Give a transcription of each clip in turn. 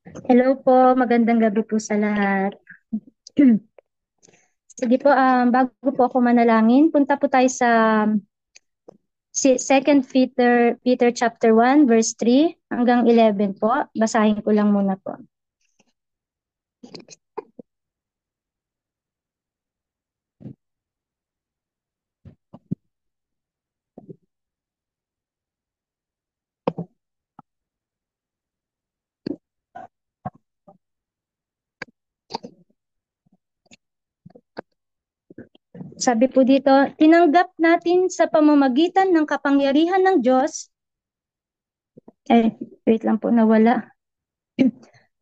Hello po, magandang gabi po sa lahat. Sige po, bago po ako manalangin, punta po tayo sa Second Peter chapter 1 verse 3 hanggang 11 po. Basahin ko lang muna po. Sabi po dito, tinanggap natin sa pamamagitan ng kapangyarihan ng Diyos. Wait lang po, nawala.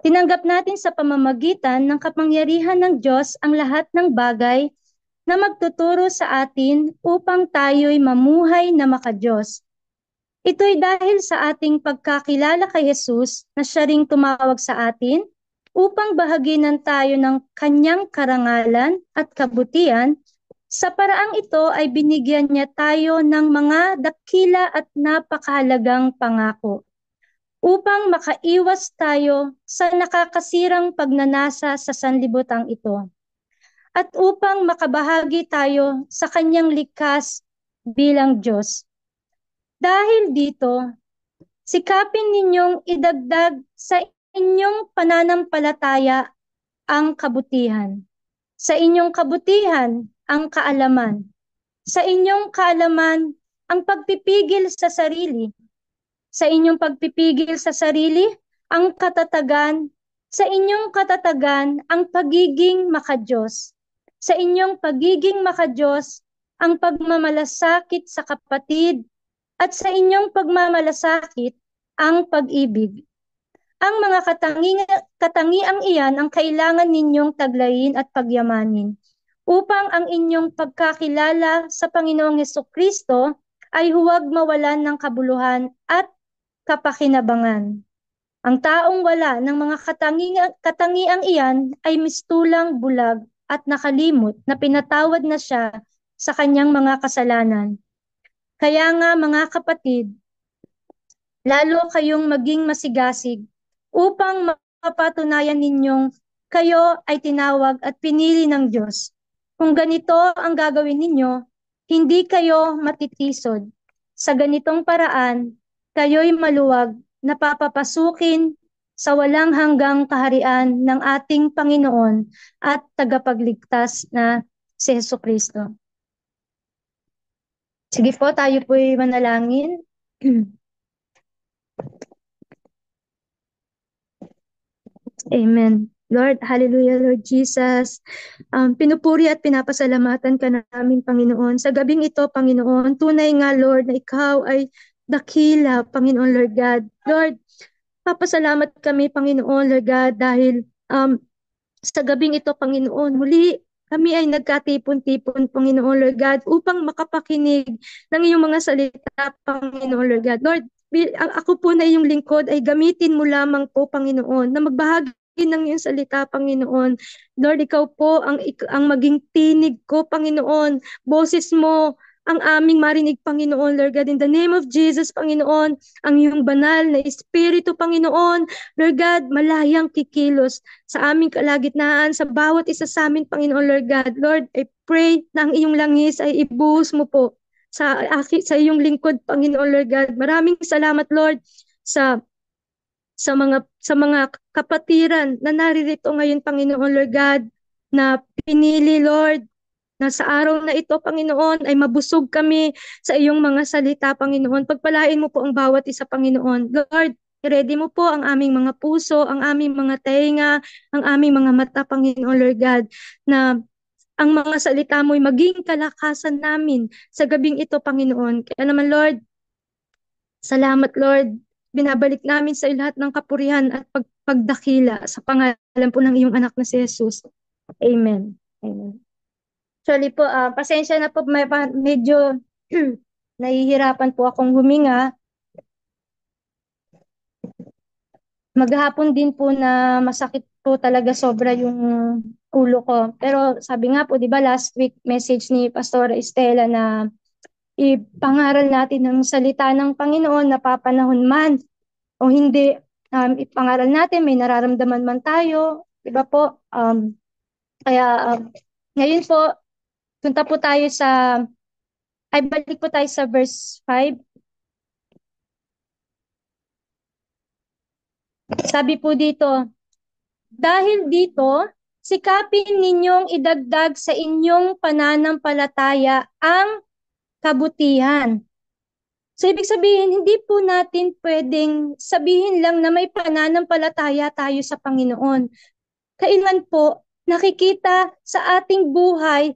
Tinanggap natin sa pamamagitan ng kapangyarihan ng Diyos ang lahat ng bagay na magtuturo sa atin upang tayo'y mamuhay na makadiyos. Ito'y dahil sa ating pagkakilala kay Jesus na siya ring tumawag sa atin upang bahaginan tayo ng kanyang karangalan at kabutihan. Sa paraang ito ay binigyan niya tayo ng mga dakila at napakahalagang pangako upang makaiwas tayo sa nakakasirang pagnanasa sa sanlibutan ito at upang makabahagi tayo sa kanyang likas bilang Diyos. Dahil dito, sikapin ninyong idagdag sa inyong pananampalataya ang kabutihan. Sa inyong kabutihan, ang kaalaman. Sa inyong kaalaman, ang pagpipigil sa sarili. Sa inyong pagpipigil sa sarili, ang katatagan. Sa inyong katatagan, ang pagiging makadiyos. Sa inyong pagiging makadiyos, ang pagmamalasakit sa kapatid. At sa inyong pagmamalasakit, ang pag-ibig. Ang mga katangiang iyan ang kailangan ninyong taglayin at pagyamanin upang ang inyong pagkakilala sa Panginoong Hesukristo ay huwag mawalan ng kabuluhan at kapakinabangan. Ang taong wala ng mga katangiang iyan ay mistulang bulag at nakalimot na pinatawad na siya sa kanyang mga kasalanan. Kaya nga mga kapatid, lalo kayong maging masigasig upang mapatunayan ninyong kayo ay tinawag at pinili ng Diyos. Kung ganito ang gagawin ninyo, hindi kayo matitisod. Sa ganitong paraan, kayo'y maluwag na papapasukin sa walang hanggang kaharian ng ating Panginoon at tagapagligtas na si Jesucristo. Sige po, tayo po'y manalangin. Amen. Lord, hallelujah, Lord Jesus. Pinupuri at pinapasalamatan ka namin, Panginoon. Sa gabing ito, Panginoon, tunay nga, Lord, na ikaw ay dakila, Panginoon, Lord God. Lord, papasalamat kami, Panginoon, Lord God, dahil sa gabing ito, Panginoon, muli kami ay nagkatipon-tipon, Panginoon, Lord God, upang makapakinig ng iyong mga salita, Panginoon, Lord God. Lord, ako po na iyong lingkod ay gamitin mo lamang po, Panginoon, na magbahagi ng iyong salita, Panginoon. Lord, ikaw po ang maging tinig ko, Panginoon. Boses mo ang aming marinig, Panginoon, Lord God. In the name of Jesus, Panginoon, ang iyong banal na Espiritu, Panginoon, Lord God, malayang kikilos sa aming kalagitnaan, sa bawat isa sa amin, Panginoon, Lord God. Lord, I pray na ang iyong langis ay ibuhos mo po sa iyong lingkod, Panginoon, Lord God. Maraming salamat, Lord, sa sa mga kapatiran na naririto ngayon, Panginoon, Lord God, na pinili, Lord, na sa araw na ito, Panginoon, ay mabusog kami sa iyong mga salita, Panginoon. Pagpalain mo po ang bawat isa, Panginoon. Lord, ready mo po ang aming mga puso, ang aming mga tenga, ang aming mga mata, Panginoon, Lord God, na ang mga salita mo ay maging kalakasan namin sa gabing ito, Panginoon. Kaya naman, Lord, salamat, Lord. Binabalik namin sa iyo lahat ng kapurihan at pagdakila sa pangalan po ng iyong anak na si Jesus. Amen. Amen. Actually po, pasensya na po, medyo nahihirapan po akong huminga. Maghapon din po na masakit po talaga sobra yung ulo ko. Pero sabi nga po, di ba last week message ni Pastora Estela na ipangaral natin ang salita ng Panginoon na papanahon man o hindi, ipangaral natin, may nararamdaman man tayo, di ba po? Kaya ngayon po, punta po tayo balik po tayo sa verse 5. Sabi po dito, dahil dito, sikapin ninyong idagdag sa inyong pananampalataya ang kabutihan. So, ibig sabihin, hindi po natin pwedeng sabihin lang na may pananampalataya tayo sa Panginoon. Kailan po nakikita sa ating buhay,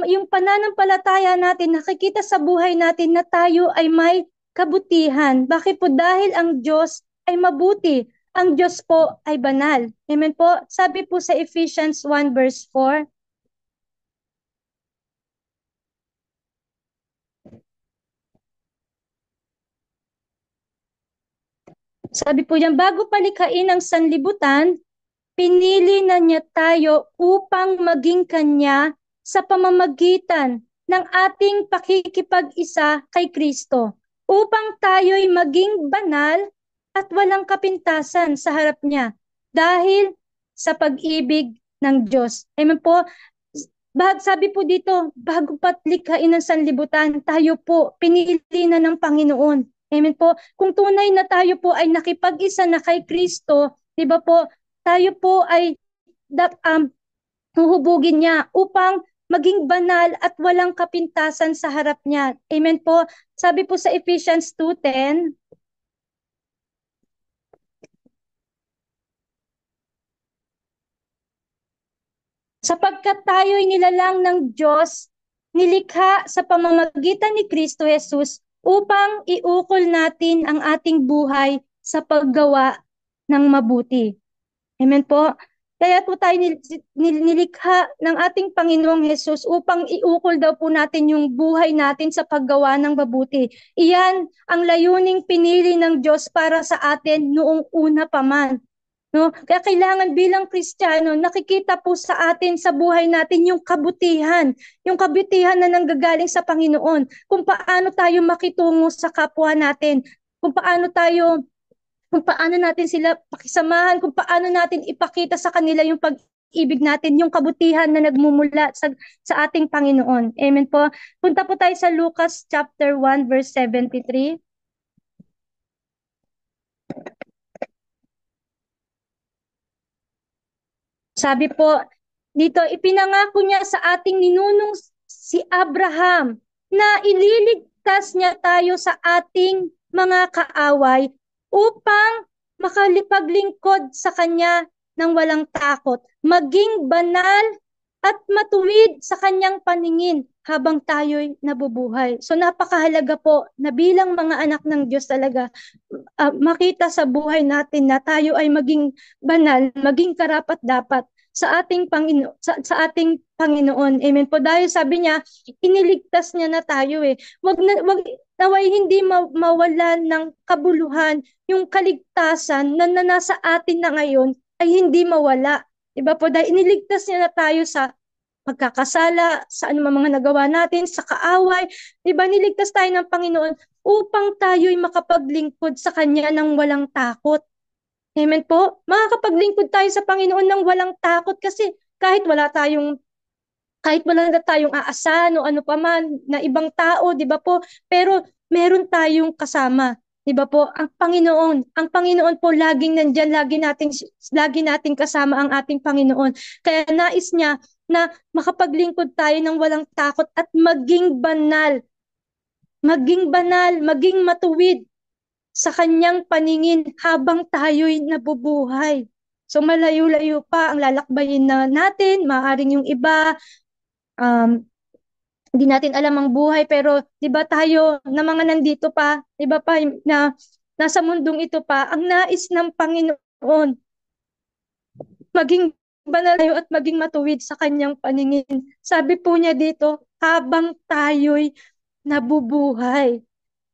yung pananampalataya natin, nakikita sa buhay natin na tayo ay may kabutihan. Bakit po? Dahil ang Diyos ay mabuti. Ang Diyos po ay banal. Amen po? Sabi po sa Ephesians 1 verse 4, sabi po yan, bago palikhain ang sanlibutan, pinili na niya tayo upang maging kanya sa pamamagitan ng ating pakikipag-isa kay Kristo, upang tayo'y maging banal at walang kapintasan sa harap niya dahil sa pag-ibig ng Diyos. Amen po? Sabi po dito, bago patlikhain ng sanlibutan, tayo po pinili na ng Panginoon. Amen po? Kung tunay na tayo po ay nakipag-isa na kay Kristo, di ba po, tayo po ay huhubugin niya upang maging banal at walang kapintasan sa harap niya. Amen po? Sabi po sa Ephesians 2:10, sapagkat tayo'y nilalang ng Diyos, nilikha sa pamamagitan ni Kristo Jesus upang iukol natin ang ating buhay sa paggawa ng mabuti. Amen po? Kaya po tayo nilikha ng ating Panginoong Jesus upang iukol daw po natin yung buhay natin sa paggawa ng mabuti. Iyan ang layuning pinili ng Diyos para sa atin noong una pa man. No? Kaya kailangan bilang Kristiyano, nakikita po sa atin sa buhay natin yung kabutihan na nanggagaling sa Panginoon, kung paano tayo makitungo sa kapwa natin, kung paano natin sila pakisamahan, kung paano natin ipakita sa kanila yung pag-ibig natin, yung kabutihan na nagmumula sa ating Panginoon. Amen po. Punta po tayo sa Lucas chapter 1 verse 73. Sabi po, dito, ipinangako niya sa ating ninunong si Abraham na ililigtas niya tayo sa ating mga kaaway upang makalipaglingkod sa kanya ng walang takot, maging banal at matuwid sa kanyang paningin habang tayo'y nabubuhay. So napakahalaga po na bilang mga anak ng Diyos talaga, makita sa buhay natin na tayo ay maging banal, maging karapat-dapat sa ating Panginoon, sa ating Panginoon. Amen po. Dahil sabi niya, iniligtas niya na tayo eh. Wag naway hindi mawalan ng kabuluhan yung kaligtasan na nasa atin na ngayon ay hindi mawala. Diba po? Dahil iniligtas niya na tayo sa pagkakasala, sa anumang mga nagawa natin, sa kaaway. Diba? Niligtas tayo ng Panginoon upang tayo'y makapaglingkod sa Kanya ng walang takot. Amen po? Makakapaglingkod tayo sa Panginoon ng walang takot kasi kahit wala na tayong aasahan o ano pa man na ibang tao, di ba po? Pero meron tayong kasama. Di ba po? Ang Panginoon po laging nandiyan, lagi nating kasama ang ating Panginoon. Kaya nais niya na makapaglingkod tayo ng walang takot at maging banal, maging matuwid sa kanyang paningin habang tayo'y nabubuhay. So malayo-layo pa ang lalakbayin na natin, maaaring yung iba, hindi natin alam ang buhay, pero di ba tayo na mga nandito pa, di ba pa na nasa mundong ito pa, ang nais ng Panginoon, maging banal tayo at maging matuwid sa kanyang paningin. Sabi po niya dito, habang tayo'y nabubuhay.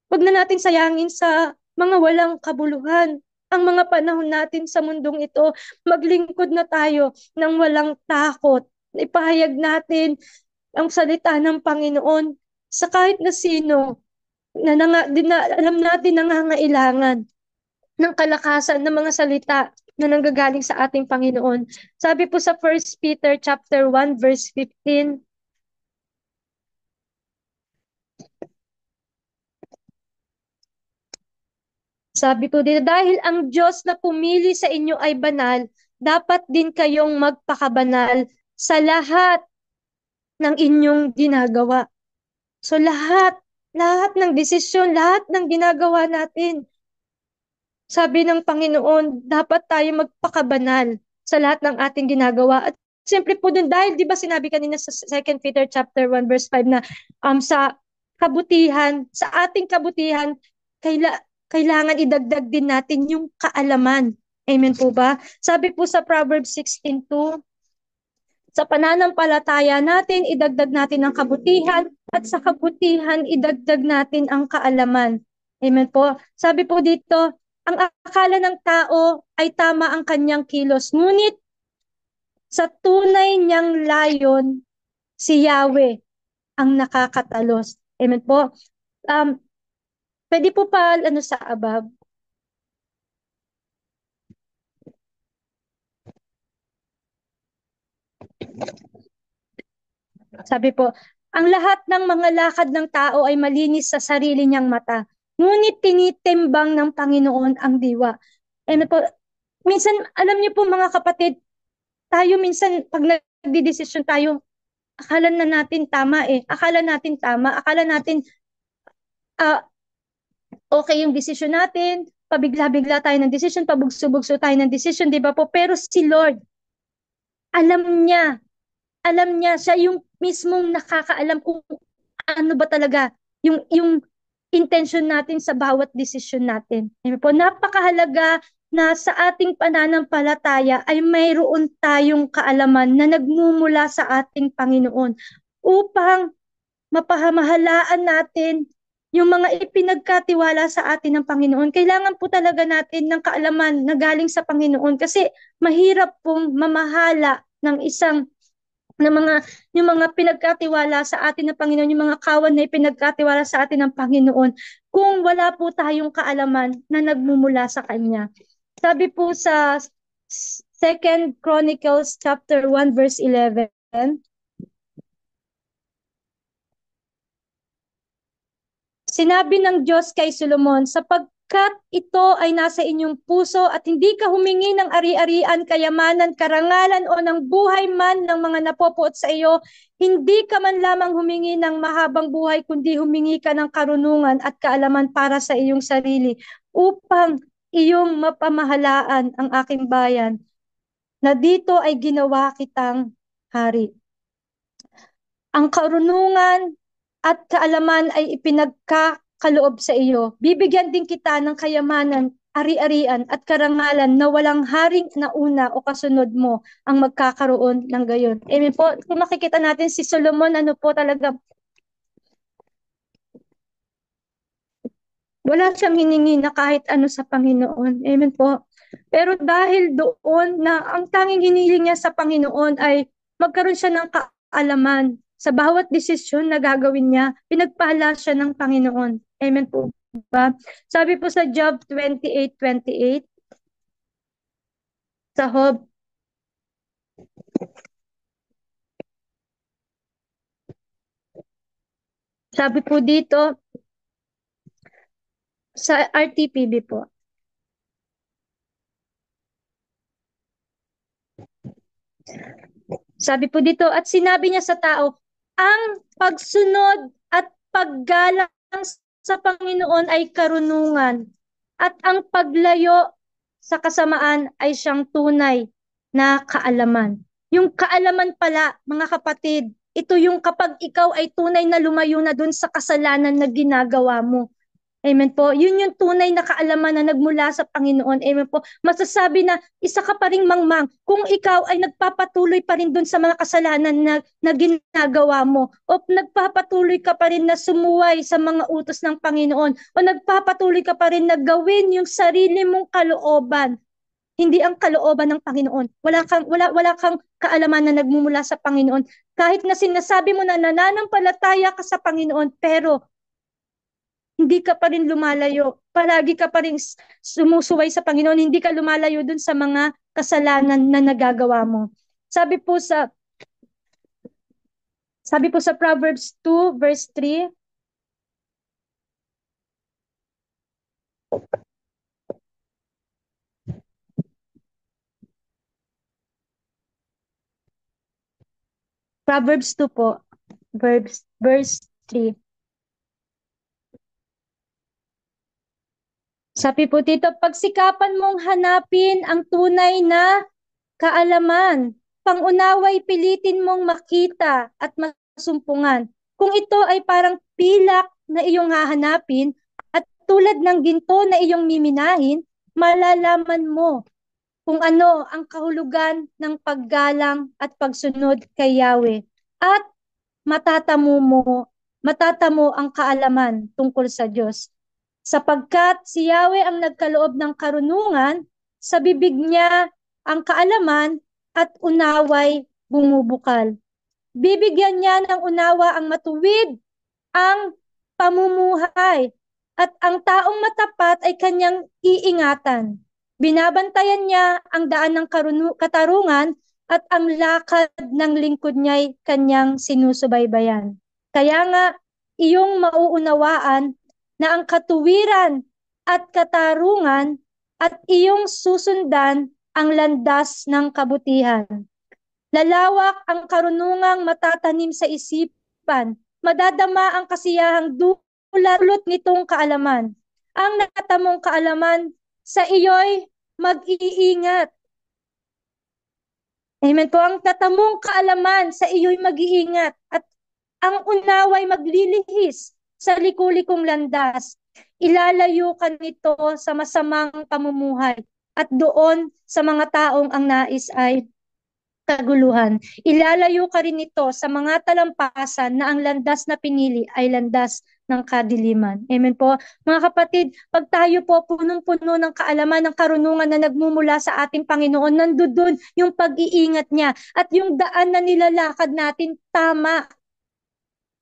Huwag na natin sayangin sa mga walang kabuluhan. Ang mga panahon natin sa mundong ito, maglingkod na tayo ng walang takot. Ipahayag natin ang salita ng Panginoon sa kahit na sino na alam natin nangangailangan. ng kalakasan ng mga salita na nanggagaling sa ating Panginoon. Sabi po sa 1 Peter chapter 1 verse 15, sabi po dito, dahil ang Diyos na pumili sa inyo ay banal, dapat din kayong magpakabanal sa lahat ng inyong ginagawa. So lahat ng desisyon, lahat ng ginagawa natin, sabi ng Panginoon, dapat tayo magpakabanal sa lahat ng ating ginagawa. At siyempre po dun, dahil di ba sinabi kanina sa 2 Peter chapter 1 verse 5 na sa kabutihan, sa ating kabutihan, kailangan idagdag din natin yung kaalaman. Amen po ba? Sabi po sa Proverbs 16:2, sa pananampalataya natin, idagdag natin ang kabutihan at sa kabutihan, idagdag natin ang kaalaman. Amen po. Sabi po dito, ang akala ng tao ay tama ang kanyang kilos, ngunit sa tunay niyang layon, si Yahweh ang nakakatalos. Amen po. Um, Pwede po pa sa above. Sabi po, ang lahat ng mga lakad ng tao ay malinis sa sarili niyang mata. Ngunit tinitimbang ng Panginoon ang diwa. Amen po. Minsan, alam niyo po mga kapatid, tayo minsan pag nagdidesisyon tayo, akala na natin tama eh. Akala natin tama. Akala natin okay yung desisyon natin. Pabigla-bigla tayo ng desisyon, pabugso-bugso tayo ng desisyon, di ba po? Pero si Lord, alam niya, siya yung mismong nakakaalam kung ano ba talaga yung intention natin sa bawat desisyon natin. Amen po, napakahalaga na sa ating pananampalataya ay mayroon tayong kaalaman na nagmumula sa ating Panginoon upang mapahamahalaan natin yung mga ipinagkatiwala sa atin ng Panginoon. Kailangan po talaga natin ng kaalaman na galing sa Panginoon kasi mahirap pong mamahala ng isang ng mga yung mga pinagkatiwala sa atin ng Panginoon, yung mga kawan na ipinagkatiwala sa atin ng Panginoon, kung wala po tayong kaalaman na nagmumula sa Kanya. Sabi po sa 2 Chronicles chapter 1 verse 11, sinabi ng Diyos kay Solomon, sapagkat ito ay nasa inyong puso at hindi ka humingi ng ari-arian, kayamanan, karangalan o ng buhay man ng mga napopuot sa iyo, hindi ka man lamang humingi ng mahabang buhay, kundi humingi ka ng karunungan at kaalaman para sa iyong sarili, upang iyong mapamahalaan ang aking bayan, na dito ay ginawa kitang hari. Ang karunungan at kaalaman ay ipinagkakaloob sa iyo. Bibigyan din kita ng kayamanan, ari-arian at karangalan na walang haring nauna o kasunod mo ang magkakaroon ng gayon. Amen po. Kung makikita natin si Solomon, ano po talaga, wala siyang hiningi na kahit ano sa Panginoon. Amen po. Pero dahil doon na ang tanging hiniling niya sa Panginoon ay magkaroon siya ng kaalaman sa bawat desisyon na gagawin niya, pinagpala siya ng Panginoon. Amen po ba? Sabi po sa Job 28:28, sa Job, sabi po dito, sa RTPB po, sabi po dito, at sinabi niya sa tao, ang pagsunod at paggalang sa Panginoon ay karunungan, at ang paglayo sa kasamaan ay siyang tunay na kaalaman. Yung kaalaman pala, mga kapatid, ito yung kapag ikaw ay tunay na lumayo na dun sa kasalanan na ginagawa mo. Amen po. Yun yung tunay na kaalaman na nagmula sa Panginoon. Amen po. Masasabi na isa ka pa ring mangmang kung ikaw ay nagpapatuloy pa rin dun sa mga kasalanan na ginagawa mo, o nagpapatuloy ka pa rin na sumuway sa mga utos ng Panginoon, o nagpapatuloy ka pa rin na gawin yung sarili mong kalooban, hindi ang kalooban ng Panginoon. Wala kang kaalaman na nagmumula sa Panginoon. Kahit na sinasabi mo na nananampalataya ka sa Panginoon, pero hindi ka pa rin lumalayo. Palagi ka pa rin sumusuway sa Panginoon, hindi ka lumalayo dun sa mga kasalanan na nagagawa mo. Sabi po sa Proverbs 2 verse 3, Proverbs 2 po, verse 3. Sabi po dito, pagsikapan mong hanapin ang tunay na kaalaman, pangunaway pilitin mong makita at masumpungan. Kung ito ay parang pilak na iyong hahanapin at tulad ng ginto na iyong miminahin, malalaman mo kung ano ang kahulugan ng paggalang at pagsunod kay Yahweh. At matatamo ang kaalaman tungkol sa Diyos. Sapagkat si Yahweh ang nagkaloob ng karunungan, sa bibig niya ang kaalaman at unaway bumubukal. Bibigyan niya ng unawa ang matuwid, ang pamumuhay, at ang taong matapat ay kanyang iingatan. Binabantayan niya ang daan ng katarungan at ang lakad ng lingkod niya'y kanyang sinusubaybayan. Kaya nga, iyong mauunawaan na ang katuwiran at katarungan at iyong susundan ang landas ng kabutihan. Lalawak ang karunungang matatanim sa isipan, madadama ang kasiyahang dulot nitong kaalaman. Ang natamong kaalaman sa iyo'y mag-iingat. Amen po, ang tatamong kaalaman sa iyo'y mag-iingat at ang unaway maglilihis sa likulikong landas. Ilalayo ka nito sa masamang pamumuhay at doon sa mga taong ang nais ay kaguluhan. Ilalayo ka rin nito sa mga talampasan na ang landas na pinili ay landas ng kadiliman. Amen po. Mga kapatid, pag tayo po punong-puno ng kaalaman, ng karunungan na nagmumula sa ating Panginoon, nandoon yung pag-iingat niya at yung daan na nilalakad natin tama.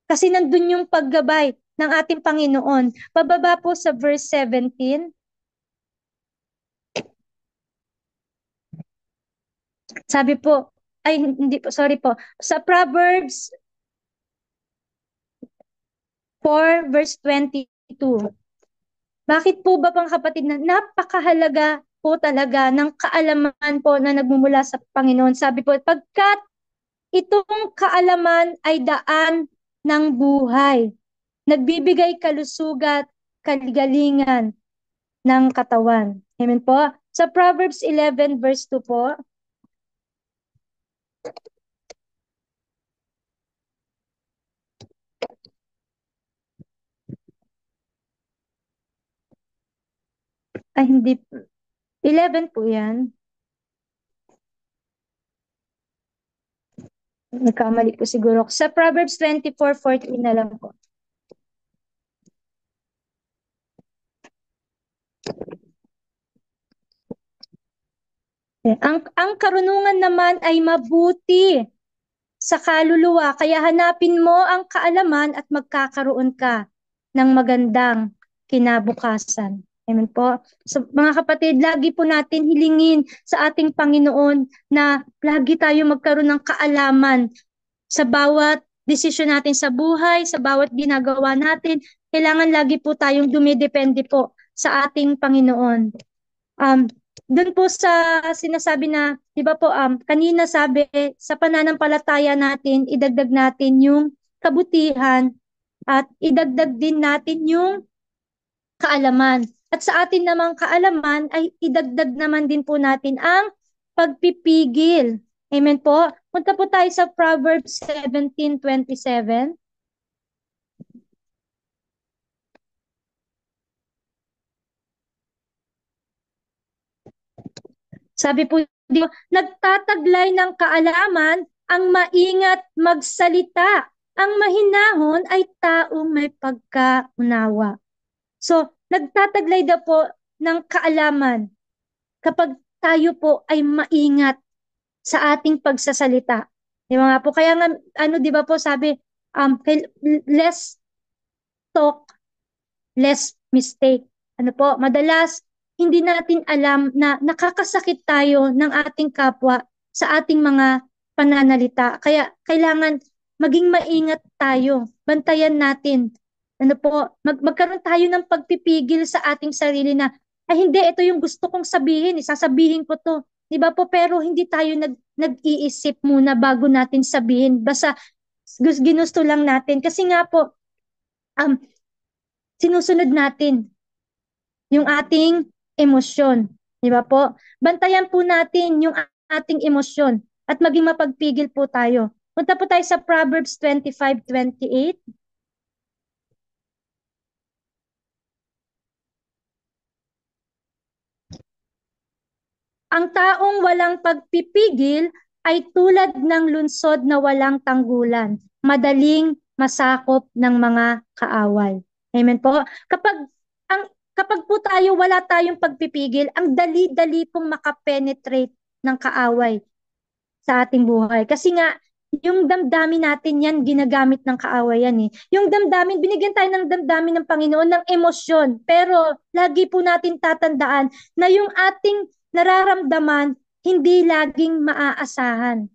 Kasi nandun yung paggabay ng ating Panginoon. Pababa po sa verse 17. Sabi po, ay hindi po, sorry po. Sa Proverbs 4 verse 22. Bakit po ba pang kapatid na napakahalaga po talaga ng kaalaman po na nagmumula sa Panginoon? Sabi po, pagkat itong kaalaman ay daan ng buhay, nagbibigay kalusugat, kaligalingan ng katawan. Amen po. Sa Proverbs 11 verse 2 po, ay hindi, 11 po yan. Nagkamali po siguro. Sa Proverbs 24:14 na lang po. Ang karunungan naman ay mabuti sa kaluluwa, kaya hanapin mo ang kaalaman at magkakaroon ka ng magandang kinabukasan. Amen po. So, mga kapatid, lagi po natin hilingin sa ating Panginoon na lagi tayo magkaroon ng kaalaman sa bawat desisyon natin sa buhay, sa bawat ginagawa natin. Kailangan lagi po tayong dumidepende po sa ating Panginoon. Doon po sa sinasabi na, di ba po, kanina sabi, sa pananampalataya natin, idagdag natin yung kabutihan at idagdag din natin yung kaalaman. At sa atin namang kaalaman ay idagdag naman din po natin ang pagpipigil. Amen po. Punta po tayo sa Proverbs 17:27. Sabi po dito, nagtataglay ng kaalaman ang maingat magsalita. Ang mahinahon ay taong may pagkaunawa. So, nagtataglay daw po ng kaalaman kapag tayo po ay maingat sa ating pagsasalita. Di ba nga po? Kaya nga, ano, di ba po sabi, less talk, less mistake. Ano po, madalas hindi natin alam na nakakasakit tayo ng ating kapwa sa ating mga pananalita. Kaya kailangan maging maingat tayo, bantayan natin. Ano po, magkaroon tayo ng pagpipigil sa ating sarili na, ay hindi, ito yung gusto kong sabihin, sasabihin ko to. Di ba po? Pero hindi tayo nag-iisip muna bago natin sabihin. Basta ginusto lang natin. Kasi nga po, sinusunod natin yung ating emosyon. Di ba po? Bantayan po natin yung ating emosyon at maging mapagpigil po tayo. Punta po tayo sa Proverbs 25:28. Ang taong walang pagpipigil ay tulad ng lunsod na walang tanggulan, madaling masakop ng mga kaaway. Amen po. Kapag po tayo wala tayong pagpipigil, ang dali-dali pong makapenetrate ng kaaway sa ating buhay. Kasi nga, yung damdamin natin yan, ginagamit ng kaaway yan eh. Yung damdamin, binigyan tayo ng damdamin ng Panginoon ng emosyon. Pero lagi po natin tatandaan na yung ating nararamdaman, hindi laging maaasahan.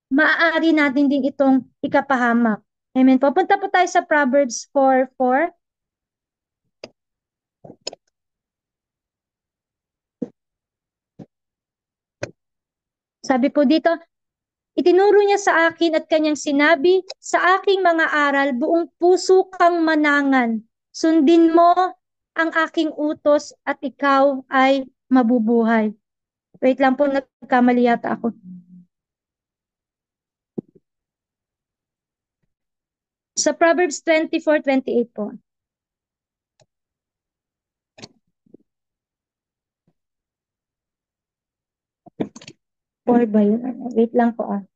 Maaari natin din itong ikapahamak. Amen po. Punta po tayo sa Proverbs 4:4. Sabi po dito, itinuro niya sa akin at kanyang sinabi, sa aking mga aral, buong puso kang manangan. Sundin mo ang aking utos at ikaw ay mabubuhay. Wait lang po, nagkamali yata ako. Sa Proverbs 24:28 po. 4 ba yun? Wait lang po ah.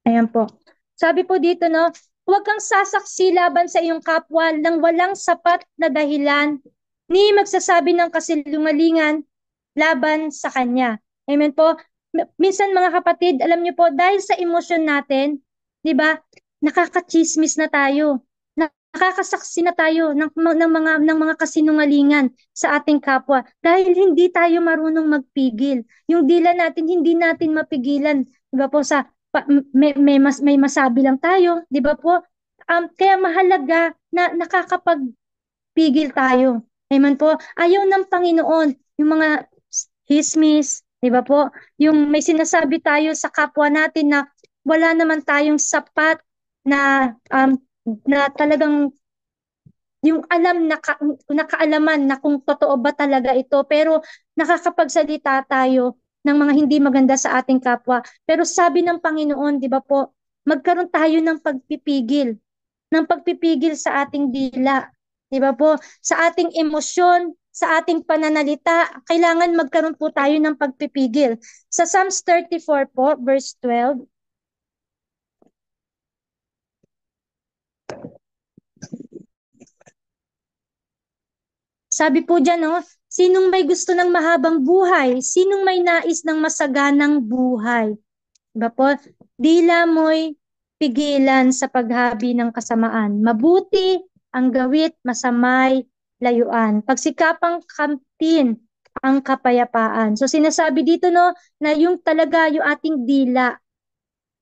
Ayan po. Sabi po dito, no, huwag kang sasaksi laban sa iyong kapwa nang walang sapat na dahilan, ni magsasabi ng kasinungalingan laban sa kanya. Amen po. Minsan mga kapatid, alam niyo po, dahil sa emosyon natin, di ba, nakakachismis na tayo. Nakakasaksi na tayo ng mga kasinungalingan sa ating kapwa dahil hindi tayo marunong magpigil. Yung dila natin, hindi natin mapigilan. Di ba po, may masabi lang tayo, di ba po? Kaya mahalaga na nakakapagpigil tayo. Amen po. Ayaw ng Panginoon yung mga hismis, di ba po? Yung may sinasabi tayo sa kapwa natin na wala naman tayong sapat na talagang yung alam na nakaalaman na kung totoo ba talaga ito, pero nakakapagsalita tayo ng mga hindi maganda sa ating kapwa. Pero sabi ng Panginoon, di ba po, magkaroon tayo ng pagpipigil sa ating dila. Di ba po? Sa ating emosyon, sa ating pananalita, kailangan magkaroon po tayo ng pagpipigil. Sa Psalms 34 po, verse 12, sabi po dyan, no, sinong may gusto ng mahabang buhay? Sinong may nais ng masaganang buhay? Diba po? Dila mo'y pigilan sa paghabi ng kasamaan. Mabuti ang gawit, masamay layuan. Pagsikapang kamtin ang kapayapaan. So sinasabi dito, no, na yung talaga yung ating dila,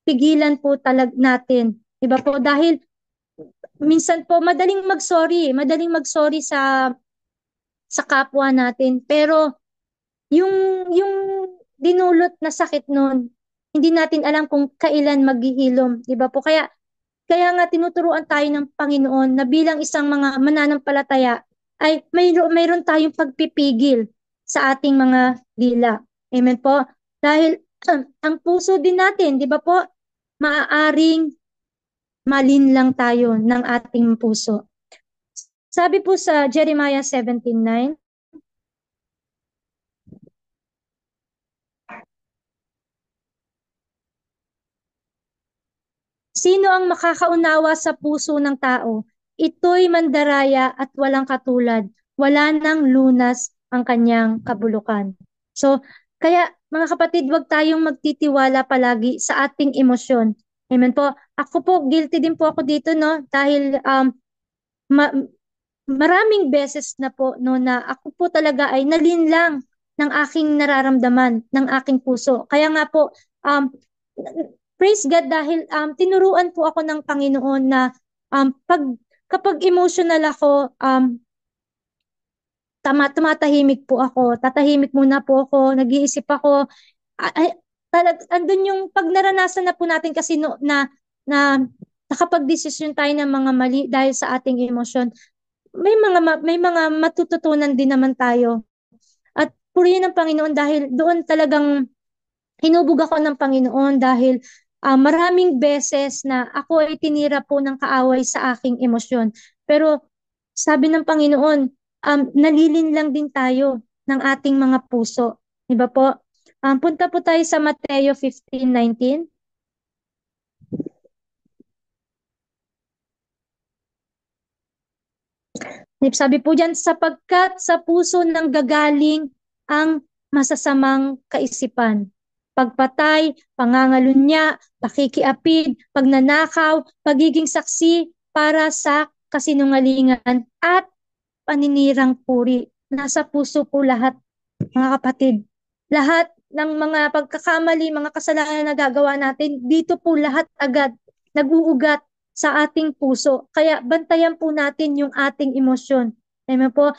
pigilan po natin. Diba po? Dahil minsan po madaling mag-sorry sa kapwa natin. Pero yung yung dinulot na sakit noon, hindi natin alam kung kailan maghihilom, 'di ba po? Kaya nga tinuturuan tayo ng Panginoon na bilang isang mga mananampalataya ay mayroon tayong pagpipigil sa ating mga dila. Amen po. Dahil ang puso din natin, 'di ba po? Maaaring malinlang tayo ng ating puso. Sabi po sa Jeremiah 17:9, sino ang makakaunawa sa puso ng tao? Ito'y mandaraya at walang katulad. Wala nang lunas ang kanyang kabulukan. So, kaya mga kapatid, wag tayong magtitiwala palagi sa ating emosyon. Amen po. Ako po, guilty din po ako dito, no? Dahil ma- maraming beses na po, no, na ako po talaga ay nalinlang ng aking nararamdaman, ng aking puso. Kaya nga po, praise God dahil tinuruan po ako ng Panginoon na kapag emotional ako, tumatahimik po ako, tatahimik muna po ako, nag-iisip ako, ay, andun yung pag naranasan na po natin kasi no, na nakapag-desisyon tayo ng mga mali dahil sa ating emosyon, may mga matututunan din naman tayo. At purihin ng Panginoon dahil doon talagang hinubog ako ng Panginoon dahil maraming beses na ako ay tinira po ng kaaway sa aking emosyon. Pero sabi ng Panginoon, nalilin lang din tayo ng ating mga puso. Diba po? Punta po tayo sa Mateo 15:19. Sabi po dyan, sapagkat sa puso nang gagaling ang masasamang kaisipan. Pagpatay, pangangalunya, pakikiapid, pagnanakaw, pagiging saksi para sa kasinungalingan at paninirang puri. Nasa puso po lahat, mga kapatid. Lahat ng mga pagkakamali, mga kasalanan na nagagawa natin, dito po lahat agad nag-uugat sa ating puso. Kaya bantayan po natin yung ating emosyon. Amen po.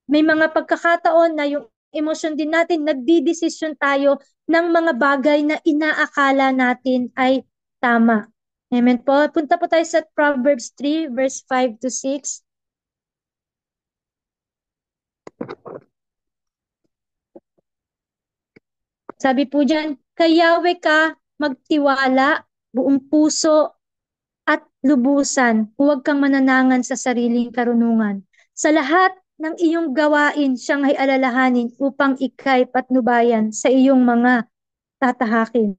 May mga pagkakataon na yung emosyon din natin, nagdidesisyon tayo ng mga bagay na inaakala natin ay tama. Amen po. Punta po tayo sa Proverbs 3, verse 5 to 6. Sabi po dyan, kayawe ka magtiwala, buong puso at lubusan. Huwag kang mananangan sa sariling karunungan. Sa lahat ng iyong gawain, siyang ay alalahanin upang ikay patnubayan sa iyong mga tatahakin.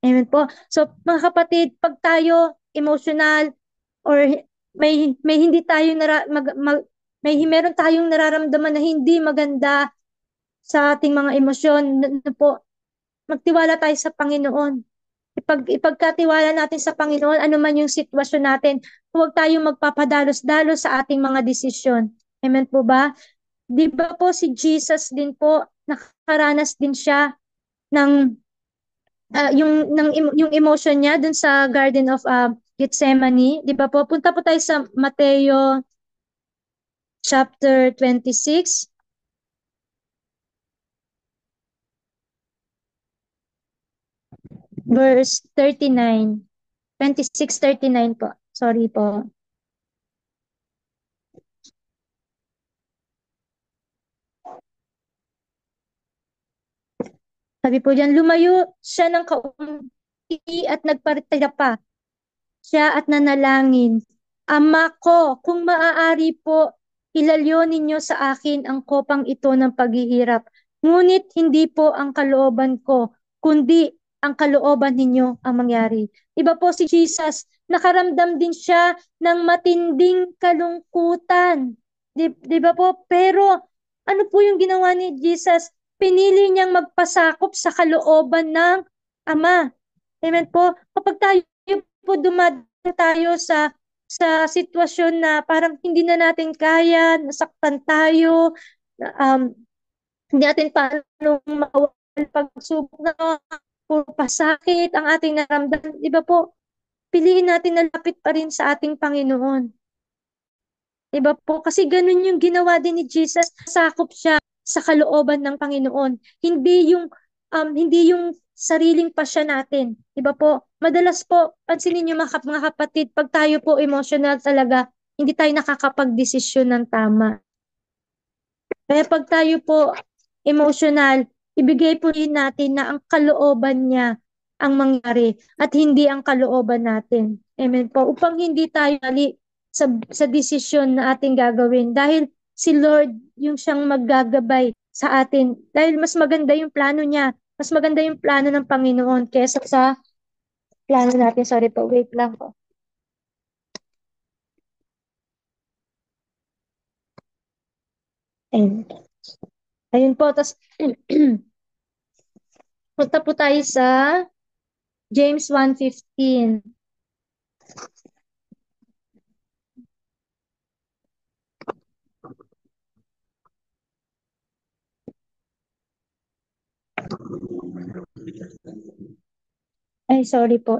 Amen po. So, mga kapatid, pag tayo emotional or may hindi tayo meron tayong nararamdaman na hindi maganda sa ating mga emosyon, po, magtiwala tayo sa Panginoon. Ipagkatiwala natin sa Panginoon ano man yung sitwasyon natin. Huwag tayong magpapadalos-dalos sa ating mga desisyon. Amen po ba? Di ba po si Jesus din po, nakaranas din siya ng yung emotion niya dun sa Garden of Gethsemane. Di ba po? Punta po tayo sa Mateo chapter 26. Verse 39. 26:39 po. Sorry po. Sabi po diyan, lumayo siya ng kaunti at nagparitaya pa siya at nanalangin. Ama ko, kung maaari po, ilalyo ninyo sa akin ang kopang ito ng paghihirap. Ngunit hindi po ang kalooban ko, kundi ang kalooban ninyo ang mangyari. Iba po si Jesus, nakaramdam din siya ng matinding kalungkutan. Di ba po? Pero ano po yung ginawa ni Jesus? Pinili niyang magpasakop sa kalooban ng Ama. Amen po. Kapag tayo po dumadaan tayo sa sitwasyon na parang hindi na natin kaya, nasaktan tayo, um, hindi natin paano mawala pagsubok na puro pasakit ang ating naramdaman. Di ba po? Piliin natin na lapit pa rin sa ating Panginoon. Diba po? Kasi ganun yung ginawa din ni Jesus. Sakop siya sa kalooban ng Panginoon. Hindi yung sariling pasya natin. Diba po? Madalas po, pansinin niyo mga kapatid, pag tayo po emotional talaga, hindi tayo nakakapag-desisyon ng tama. Kaya pag tayo po emotional, ibigay po rin natin na ang kalooban niya ang mangyari at hindi ang kalooban natin. Amen po. Upang hindi tayo mali sa desisyon na ating gagawin. Dahil si Lord yung siyang maggagabay sa atin. Dahil mas maganda yung plano niya. Mas maganda yung plano ng Panginoon kesa sa plano natin. Sorry po, wait lang po. Ayun, ayun po. Tas, Punta po tayo sa James 1:15. Ay, sorry po.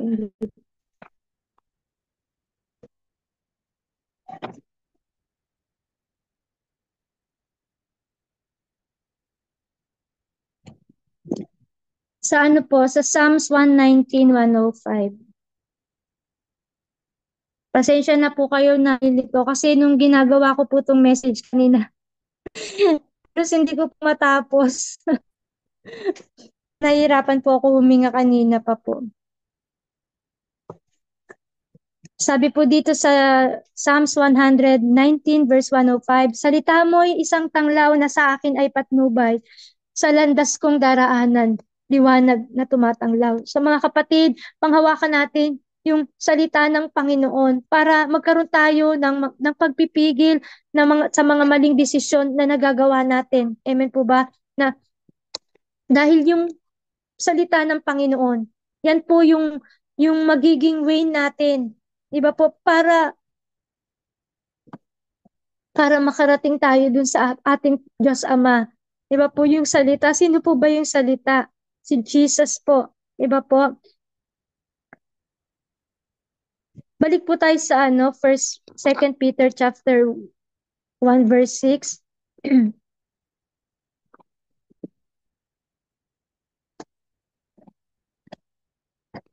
Sa ano po? Sa Psalms 119, 105. Pasensya na po kayo na nilito kasi nung ginagawa ko po itong message kanina. Pero hindi ko po matapos. Nahihirapan po ako huminga kanina pa po. Sabi po dito sa Psalms 119 verse 105, Salita mo'y isang tanglaw na sa akin ay patnubay, sa landas kong daraanan, liwanag na tumatanglaw. So mga kapatid, panghawakan natin yung salita ng Panginoon para magkaroon tayo ng pagpipigil sa mga maling desisyon na nagagawa natin. Amen po ba? Na dahil yung salita ng Panginoon, yan po yung magiging way natin. Diba po? Para makarating tayo dun sa ating Diyos Ama. Diba po yung salita? Sino po ba yung salita? Si Jesus po. Diba po? Balik po tayo sa first, 2 Peter chapter 1 verse 6.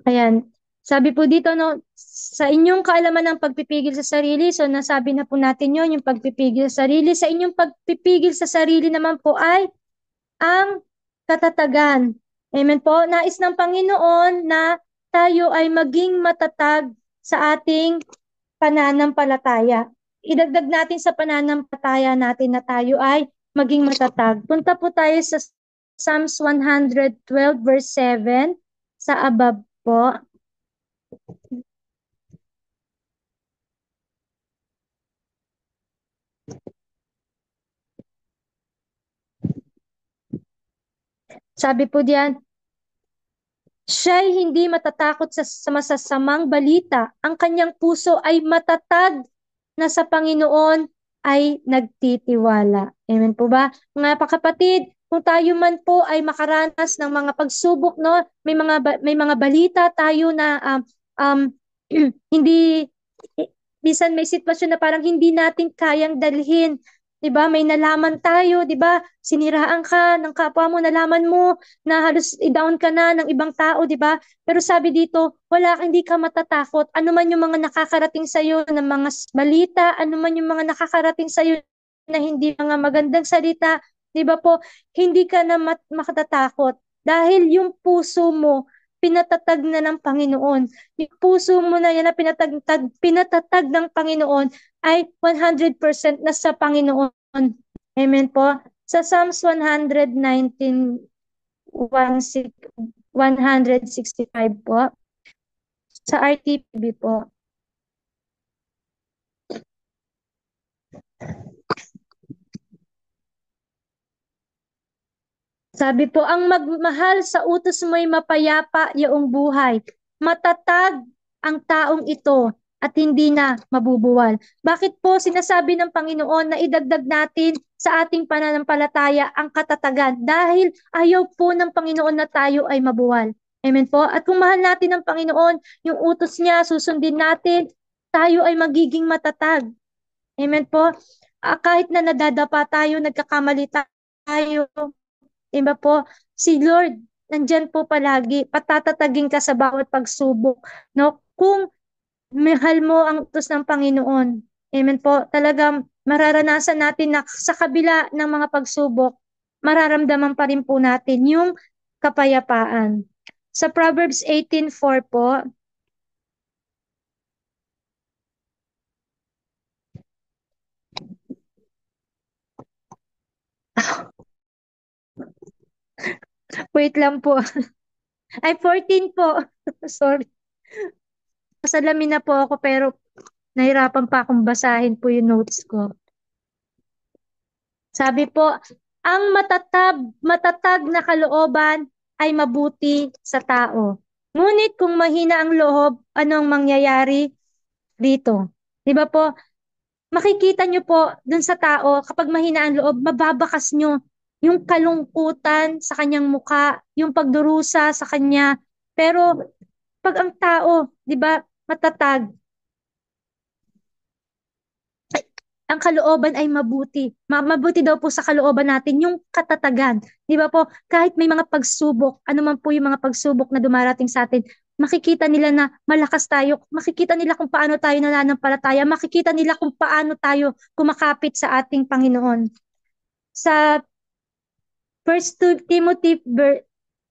Ayan. Sabi po dito, no, sa inyong kaalaman ng pagpipigil sa sarili, so nasabi na po natin yon yung pagpipigil sa sarili. Sa inyong pagpipigil sa sarili naman po ay ang katatagan. Amen po. Nais ng Panginoon na tayo ay maging matatag sa ating pananampalataya. Idagdag natin sa pananampalataya natin na tayo ay maging matatag. Punta po tayo sa Psalms 112 verse 7 sa above po. Sabi po diyan, siya'y hindi matatakot sa masasamang balita. Ang kanyang puso ay matatag na sa Panginoon ay nagtitiwala. Amen po ba? Mga kapatid, kung tayo man po ay makaranas ng mga pagsubok, no, may mga balita tayo na um, hindi minsan may sitwasyon na parang hindi natin kayang dalhin. 'Di ba? May nalaman tayo, 'di ba? Siniraan ka ng kapwa mo, nalaman mo na halos i-down ka na ng ibang tao, 'di ba? Pero sabi dito, hindi ka matatakot. Ano man yung mga nakakarating sa iyo ng mga balita, ano man yung mga nakakarating sa iyo na hindi mga magandang salita, 'di ba po? Hindi ka na makatatakot dahil yung puso mo pinatatag na ng Panginoon. Yung puso mo na yan na pinatatag ng Panginoon ay 100% na sa Panginoon. Amen po. Sa Psalms 119, 165 po. Sa RTP po. Sabi po, ang magmahal sa utos mo'y mapayapa yaong buhay. Matatag ang taong ito at hindi na mabubuwal. Bakit po sinasabi ng Panginoon na idagdag natin sa ating pananampalataya ang katatagan? Dahil ayaw po ng Panginoon na tayo ay mabuwal. Amen po? At kung mahal natin ang Panginoon, yung utos niya, susundin natin, tayo ay magiging matatag. Amen po? Kahit na nadadapa tayo, nagkakamali tayo, iba po, si Lord, nandyan po palagi, patatatagin ka sa bawat pagsubok. No? Kung mahal mo ang utos ng Panginoon, amen po, talagang mararanasan natin na sa kabila ng mga pagsubok, mararamdaman pa rin po natin yung kapayapaan. Sa Proverbs 18:4 po, wait lang po. Ay, 14 po. Sorry. Masalamin na po ako pero nahirapan pa akong basahin po yung notes ko. Sabi po, ang matatag na kalooban ay mabuti sa tao. Ngunit kung mahina ang loob, ano ang mangyayari dito? Di ba po? Makikita nyo po dun sa tao, kapag mahina ang loob, mababakas nyo yung kalungkutan sa kanyang muka, yung pagdurusa sa kanya. Pero pag ang tao, di ba, matatag, ang kalooban ay mabuti. Mabuti daw po sa kalooban natin yung katatagan. Di ba po? Kahit may mga pagsubok, ano man po yung mga pagsubok na dumarating sa atin, makikita nila na malakas tayo, makikita nila kung paano tayo nananampalataya, makikita nila kung paano tayo kumakapit sa ating Panginoon. Sa 1 Timothy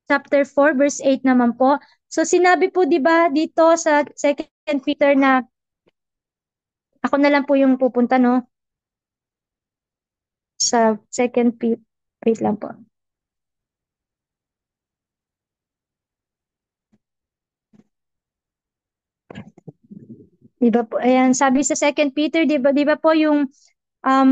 chapter 4 verse 8 naman po. So sinabi po 'di ba dito sa 2 Peter na ako na lang po yung pupunta no sa 2 Peter. Wait lang po. Di ba po? Ayan, sabi sa 2 Peter, di ba po yung um,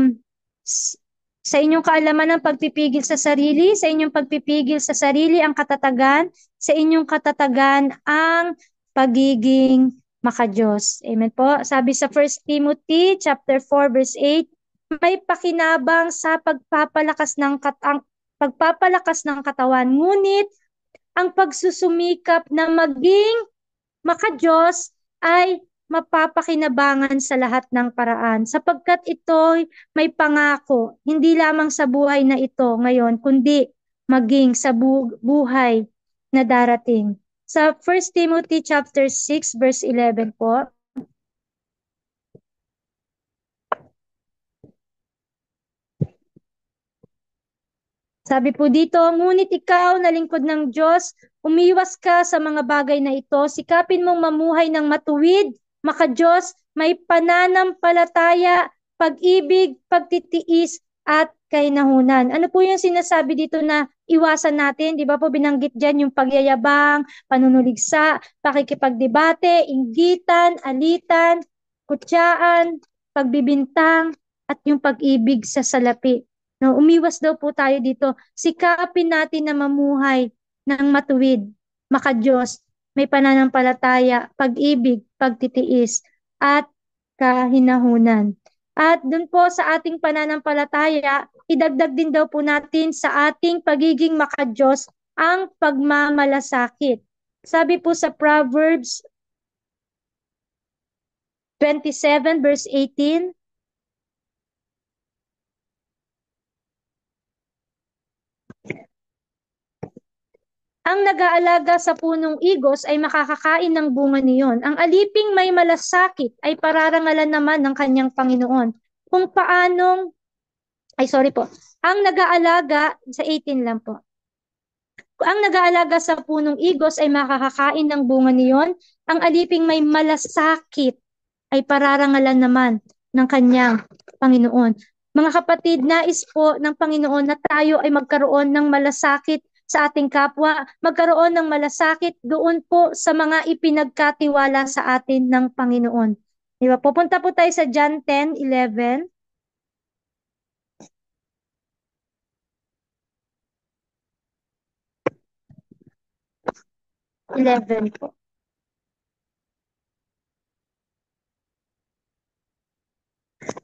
sa inyong kaalaman ng pagpipigil sa sarili, sa inyong pagpipigil sa sarili ang katatagan, sa inyong katatagan ang pagiging makadiyos. Amen po. Sabi sa 1 Timothy chapter 4 verse 8, may pakinabang sa pagpapalakas ng katawan, ngunit ang pagsusumikap na maging makadiyos ay mapapakinabangan sa lahat ng paraan sapagkat ito'y may pangako hindi lamang sa buhay na ito ngayon kundi maging sa buhay na darating. Sa 1 Timothy chapter 6 verse 11 po, sabi po dito, ngunit ikaw na lingkod ng Diyos, umiwas ka sa mga bagay na ito, sikapin mong mamuhay ng matuwid, makadiyos, may pananampalataya, pag-ibig, pagtitiis, at kainahunan. Ano po yung sinasabi dito na iwasan natin? Di ba po binanggit dyan yung pagyayabang, panunuligsa, pakikipagdebate, inggitan, alitan, kutsaan, pagbibintang, at yung pag-ibig sa salapi. No, umiwas daw po tayo dito. Sikapin natin na mamuhay ng matuwid, makadiyos, may pananampalataya, pag-ibig, pagtitiis, at kahinahunan. At dun po sa ating pananampalataya, idagdag din daw po natin sa ating pagiging makadiyos ang pagmamalasakit. Sabi po sa Proverbs 27 verse 18, ang nag-aalaga sa punong igos ay makakakain ng bunga niyon. Ang aliping may malasakit ay pararangalan naman ng kanyang Panginoon. Kung paanong, ay sorry po, ang nag-aalaga, sa 18 lang po. Ang nag-aalaga sa punong igos ay makakakain ng bunga niyon. Ang aliping may malasakit ay pararangalan naman ng kanyang Panginoon. Mga kapatid, nais po ng Panginoon na tayo ay magkaroon ng malasakit sa ating kapwa, magkaroon ng malasakit doon po sa mga ipinagkatiwala sa atin ng Panginoon. Di ba? Pupunta po tayo sa John 10:11. 11 po.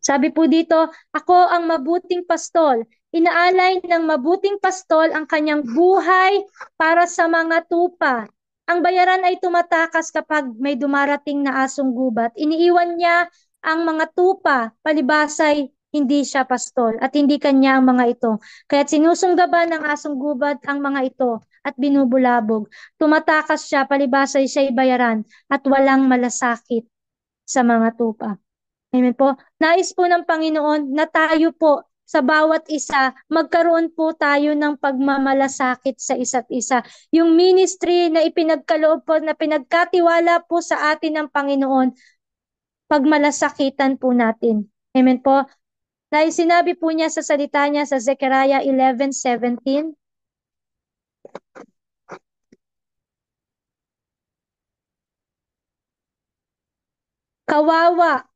Sabi po dito, ako ang mabuting pastol. Inaalay ng mabuting pastol ang kanyang buhay para sa mga tupa. Ang bayaran ay tumatakas kapag may dumarating na asong gubat. Iniiwan niya ang mga tupa, palibasay hindi siya pastol at hindi kanya ang mga ito. Kaya't sinusunggaban ng asong gubat ang mga ito at binubulabog. Tumatakas siya, palibasay siya'y bayaran at walang malasakit sa mga tupa. Amen po. Nais po ng Panginoon na tayo po sa bawat isa, magkaroon po tayo ng pagmamalasakit sa isa't isa. Yung ministry na ipinagkaloob po, na pinagkatiwala po sa atin ng Panginoon, pagmalasakitan po natin. Amen po. Dahil sinabi po niya sa salita niya sa Zechariah 11:17, kawawa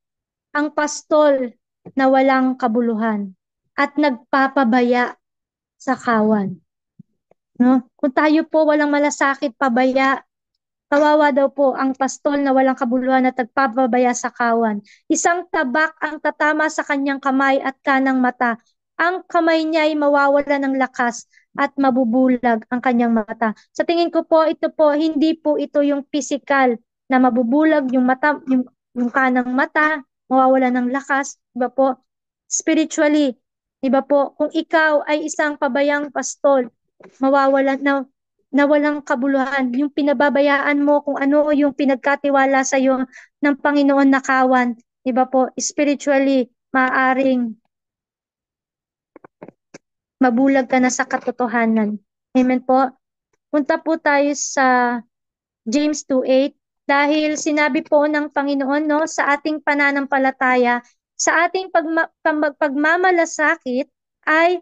ang pastol na walang kabuluhan at nagpapabaya sa kawan. No? Kung tayo po walang malasakit, pabaya, kawawa daw po ang pastol na walang kabuluhan at nagpapabaya sa kawan. Isang tabak ang tatama sa kanyang kamay at kanang mata. Ang kamay niya ay mawawala ng lakas at mabubulag ang kanyang mata. Sa tingin ko po, ito po, hindi po ito yung physical na mabubulag yung mata, yung kanang mata, mawawala ng lakas. Diba po? Spiritually, diba po? Kung ikaw ay isang pabayang pastol, mawawala na walang kabuluhan. Yung pinababayaan mo kung ano yung pinagkatiwala sa iyo ng Panginoon na kawan. Diba po? Spiritually, maaring mabulag ka na sa katotohanan. Amen po. Punta po tayo sa James 2:8 dahil sinabi po ng Panginoon no sa ating pananampalataya, sa ating pagmamalasakit ay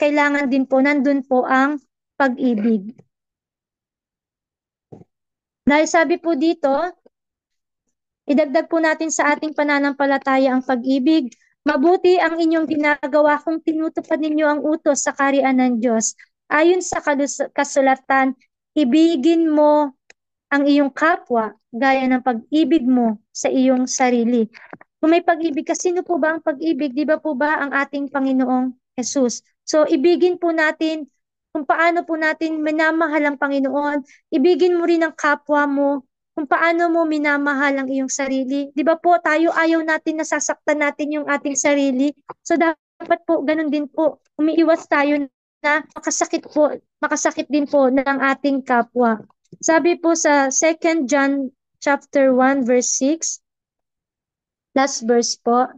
kailangan din po nandun po ang pag-ibig. Dahil sabi po dito, idagdag po natin sa ating pananampalataya ang pag-ibig. Mabuti ang inyong ginagawa kung tinutupad ninyo ang utos sa kaharian ng Diyos. Ayon sa kasulatan, ibigin mo ang iyong kapwa gaya ng pag-ibig mo sa iyong sarili. Kung may pag-ibig ka, sino po ba ang pag-ibig? Di ba po ba ang ating Panginoong Jesus? So, ibigin po natin kung paano po natin minamahal ang Panginoon. Ibigin mo rin ang kapwa mo kung paano mo minamahal ang iyong sarili. Di ba po, tayo ayaw natin nasasaktan natin yung ating sarili. So, dapat po, ganun din po. Umiiwas tayo na makasakit din po ng ating kapwa. Sabi po sa 2 John chapter 1 verse 6, last verse po.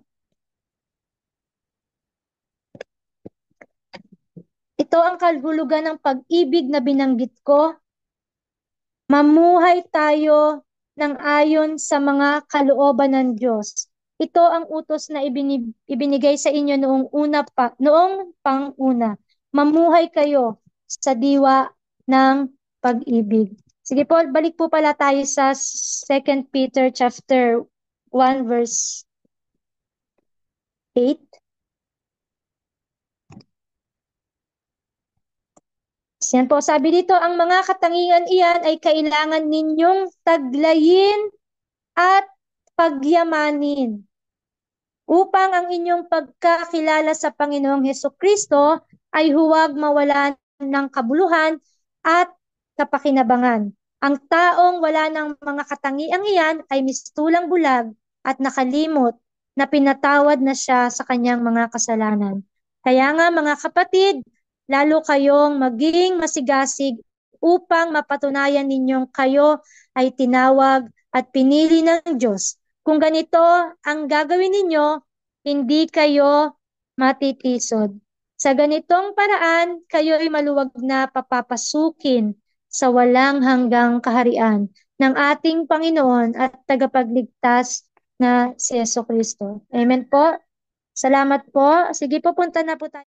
Ito ang kahulugan ng pag-ibig na binanggit ko. Mamuhay tayo ng ayon sa mga kalooban ng Diyos. Ito ang utos na ibinigay sa inyo noong panguna. Mamuhay kayo sa diwa ng pag-ibig. Sige po, balik po pala tayo sa 2 Peter chapter 1 verse 8. Yan po, sabi dito, ang mga katangian iyan ay kailangan ninyong taglayin at pagyamanin upang ang inyong pagkakilala sa Panginoong Hesukristo ay huwag mawalan ng kabuluhan at kapakinabangan. Ang taong wala ng mga katangiang iyan ay mistulang bulag at nakalimot na pinatawad na siya sa kanyang mga kasalanan. Kaya nga mga kapatid, lalo kayong maging masigasig upang mapatunayan ninyong kayo ay tinawag at pinili ng Diyos. Kung ganito ang gagawin ninyo, hindi kayo matitisod. Sa ganitong paraan, kayo ay maluwag na papapasukin sa walang hanggang kaharian ng ating Panginoon at tagapagligtas na si Jesucristo. Amen po. Salamat po. Sige po, punta na po tayo.